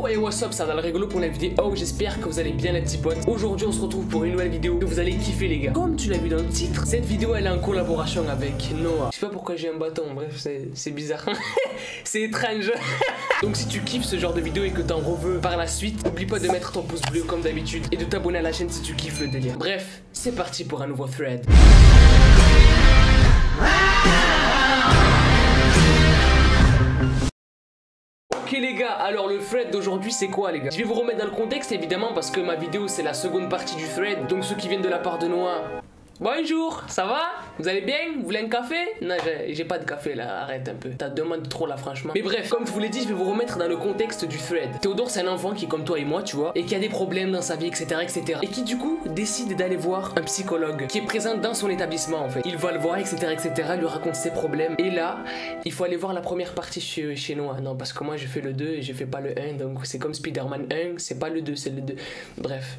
Ouais, what's up, ça va le rigolo pour la vidéo. Oh, j'espère que vous allez bien les petits potes. Aujourd'hui on se retrouve pour une nouvelle vidéo que vous allez kiffer les gars. Comme tu l'as vu dans le titre, cette vidéo elle est en collaboration avec Noah. Je sais pas pourquoi j'ai un bâton, bref c'est bizarre. C'est étrange. Donc si tu kiffes ce genre de vidéo et que t'en reveux par la suite, n'oublie pas de mettre ton pouce bleu comme d'habitude et de t'abonner à la chaîne si tu kiffes le délire. Bref, c'est parti pour un nouveau thread. Ok les gars, alors le thread d'aujourd'hui c'est quoi les gars? Je vais vous remettre dans le contexte évidemment parce que ma vidéo c'est la seconde partie du thread. Donc ceux qui viennent de la part de Noah, bonjour, ça va? Vous allez bien? Vous voulez un café? Non, j'ai pas de café là, arrête un peu. T'as demandé trop là franchement. Mais bref, comme je vous l'ai dit, je vais vous remettre dans le contexte du thread. Théodore c'est un enfant qui est comme toi et moi, tu vois, et qui a des problèmes dans sa vie, etc. etc. Et qui du coup décide d'aller voir un psychologue qui est présent dans son établissement en fait. Il va le voir, etc. etc. lui raconte ses problèmes. Et là, il faut aller voir la première partie chez Noah. Non, parce que moi j'ai fait le 2 et j'ai fait pas le 1. Donc c'est comme Spider-Man 1, c'est pas le 2, c'est le 2. Bref.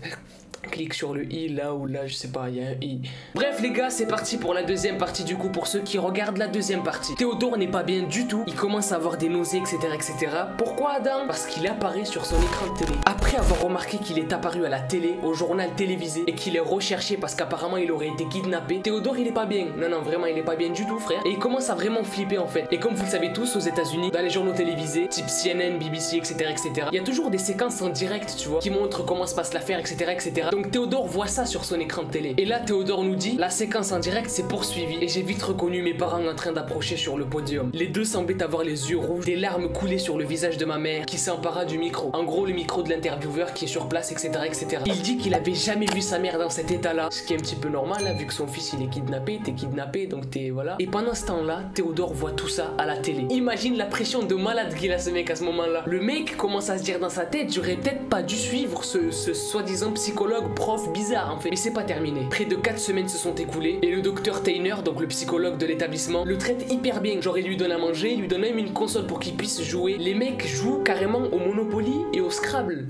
Clique sur le i là ou là, je sais pas, il y a un i. Bref les gars, c'est parti pour la deuxième partie du coup pour ceux qui regardent la deuxième partie. Théodore n'est pas bien du tout, il commence à avoir des nausées, etc. etc. Pourquoi Adam? Parce qu'il apparaît sur son écran de télé. Après avoir remarqué qu'il est apparu à la télé, au journal télévisé, et qu'il est recherché parce qu'apparemment il aurait été kidnappé, Théodore il est pas bien. Non non, vraiment il est pas bien du tout frère. Et il commence à vraiment flipper en fait. Et comme vous le savez tous, aux États-Unis, dans les journaux télévisés, type CNN, BBC, etc. etc. il y a toujours des séquences en direct, tu vois, qui montrent comment se passe l'affaire, etc. etc. Donc Théodore voit ça sur son écran de télé. Et là Théodore nous dit, la séquence en direct s'est poursuivie et j'ai vite reconnu mes parents en train d'approcher sur le podium. Les deux semblaient avoir les yeux rouges, des larmes coulaient sur le visage de ma mère qui s'empara du micro. En gros le micro de l'intervieweur qui est sur place, etc. etc. Il dit qu'il avait jamais vu sa mère dans cet état là, ce qui est un petit peu normal là, vu que son fils il est kidnappé, t'es kidnappé donc t'es voilà. Et pendant ce temps là, Théodore voit tout ça à la télé. Imagine la pression de malade qu'il a ce mec à ce moment là. Le mec commence à se dire dans sa tête, j'aurais peut-être pas dû suivre ce soi-disant psychologue prof bizarre en fait. Mais c'est pas terminé. Près de 4 semaines se sont écoulées et le docteur Tainer, donc le psychologue de l'établissement, le traite hyper bien. Genre il lui donne à manger, il lui donne même une console pour qu'il puisse jouer. Les mecs jouent carrément au Monopoly et au Scrabble.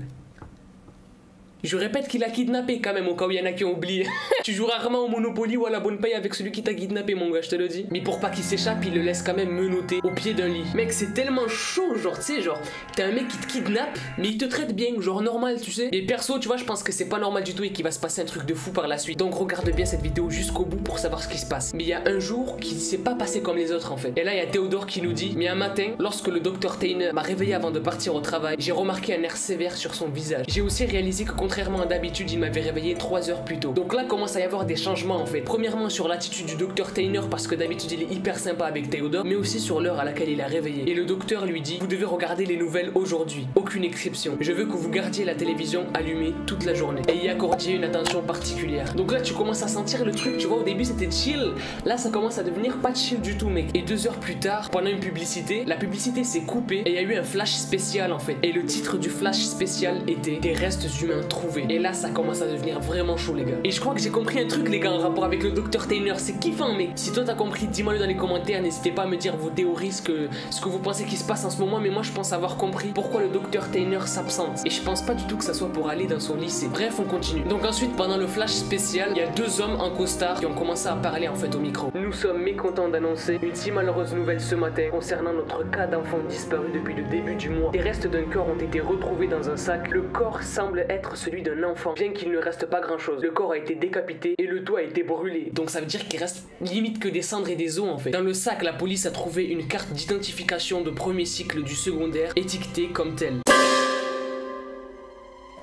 Je répète qu'il a kidnappé quand même au cas où il y en a qui ont oublié. Tu joues rarement au Monopoly ou à la bonne paye avec celui qui t'a kidnappé mon gars, je te le dis. Mais pour pas qu'il s'échappe, il le laisse quand même menotter au pied d'un lit. Mec c'est tellement chaud, genre tu sais, genre t'as un mec qui te kidnappe mais il te traite bien, genre normal tu sais. Mais perso tu vois, je pense que c'est pas normal du tout et qu'il va se passer un truc de fou par la suite. Donc regarde bien cette vidéo jusqu'au bout pour savoir ce qui se passe. Mais il y a un jour qui s'est pas passé comme les autres en fait. Et là il y a Théodore qui nous dit, mais un matin, lorsque le docteur Tainer m'a réveillé avant de partir au travail, j'ai remarqué un air sévère sur son visage. J'ai aussi réalisé que contrairement à d'habitude, il m'avait réveillé 3 heures plus tôt. Donc là commence à y avoir des changements en fait. Premièrement sur l'attitude du docteur Tainer parce que d'habitude il est hyper sympa avec Théodore, mais aussi sur l'heure à laquelle il a réveillé. Et le docteur lui dit, vous devez regarder les nouvelles aujourd'hui, aucune exception. Je veux que vous gardiez la télévision allumée toute la journée et y accordiez une attention particulière. Donc là tu commences à sentir le truc, tu vois, au début c'était chill, là ça commence à devenir pas chill du tout mec. Et 2 heures plus tard, pendant une publicité, la publicité s'est coupée et il y a eu un flash spécial en fait. Et le titre du flash spécial était des restes humains trouvés. Et là ça commence à devenir vraiment chaud les gars. Et je crois que j'ai compris un truc les gars en rapport avec le docteur Tainer, c'est kiffant mec. Si toi t'as compris, dis-moi le dans les commentaires, n'hésitez pas à me dire vos théories, ce que vous pensez qui se passe en ce moment. Mais moi je pense avoir compris pourquoi le docteur Tainer s'absente. Et je pense pas du tout que ça soit pour aller dans son lycée. Bref on continue. Donc ensuite pendant le flash spécial, il y a 2 hommes en costard qui ont commencé à parler en fait au micro. Nous sommes mécontents d'annoncer une si malheureuse nouvelle ce matin concernant notre cas d'enfant disparu depuis le début du mois. Des restes d'un corps ont été retrouvés dans un sac. Le corps semble être celui d'un enfant, bien qu'il ne reste pas grand chose. Le corps a été décapité et le dos a été brûlé. Donc ça veut dire qu'il reste limite que des cendres et des os en fait. Dans le sac, la police a trouvé une carte d'identification de premier cycle du secondaire étiquetée comme telle.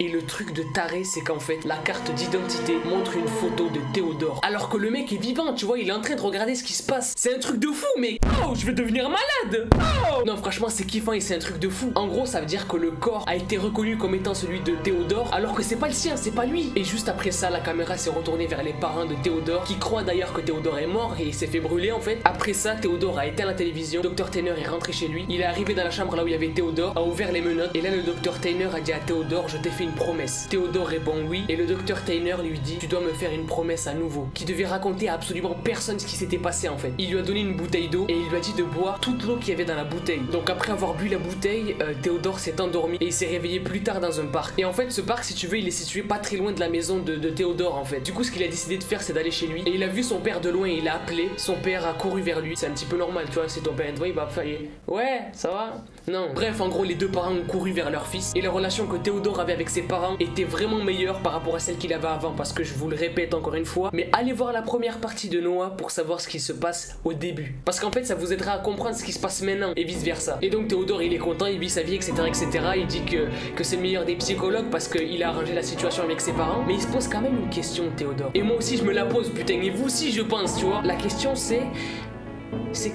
Et le truc de taré, c'est qu'en fait, la carte d'identité montre une photo de Théodore. Alors que le mec est vivant, tu vois, il est en train de regarder ce qui se passe. C'est un truc de fou, mec. Oh, je vais devenir malade. Oh. Non, franchement, c'est kiffant et c'est un truc de fou. En gros, ça veut dire que le corps a été reconnu comme étant celui de Théodore, alors que c'est pas le sien, c'est pas lui. Et juste après ça, la caméra s'est retournée vers les parents de Théodore, qui croient d'ailleurs que Théodore est mort et il s'est fait brûler en fait. Après ça, Théodore a éteint la télévision. Dr Tainer est rentré chez lui. Il est arrivé dans la chambre là où il y avait Théodore, a ouvert les menottes. Et là, le Dr Tainer a dit à Théodore, je t'ai fait une promesse. Théodore répond oui et le docteur Tainer lui dit, tu dois me faire une promesse à nouveau, qui devait raconter à absolument personne ce qui s'était passé en fait. Il lui a donné une bouteille d'eau et il lui a dit de boire toute l'eau qu'il y avait dans la bouteille. Donc après avoir bu la bouteille, Théodore s'est endormi et il s'est réveillé plus tard dans un parc. Et en fait ce parc, si tu veux, il est situé pas très loin de la maison de Théodore en fait. Du coup ce qu'il a décidé de faire, c'est d'aller chez lui et il a vu son père de loin et il a appelé. Son père a couru vers lui. C'est un petit peu normal, tu vois, c'est ton père, il va faire ouais, ça va. Non. Bref, en gros, les deux parents ont couru vers leur fils et la relation que Théodore avait avec ses parents était vraiment meilleure par rapport à celle qu'il avait avant, parce que je vous le répète encore une fois, mais allez voir la première partie de Noah pour savoir ce qui se passe au début. Parce qu'en fait, ça vous aidera à comprendre ce qui se passe maintenant et vice versa. Et donc Théodore, il est content, il vit sa vie, etc. etc. Il dit que c'est le meilleur des psychologues parce qu'il a arrangé la situation avec ses parents. Mais il se pose quand même une question, Théodore. Et moi aussi, je me la pose, putain. Et vous aussi, je pense, tu vois. La question, c'est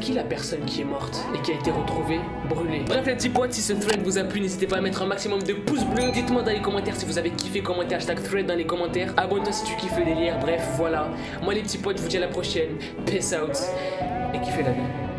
qui la personne qui est morte et qui a été retrouvée brûlée? Bref les petits potes, si ce thread vous a plu, n'hésitez pas à mettre un maximum de pouces bleus. Dites-moi dans les commentaires si vous avez kiffé, commentez #thread dans les commentaires. Abonne-toi si tu kiffes le délire, bref voilà. Moi les petits potes, je vous dis à la prochaine. Peace out et kiffez la vie.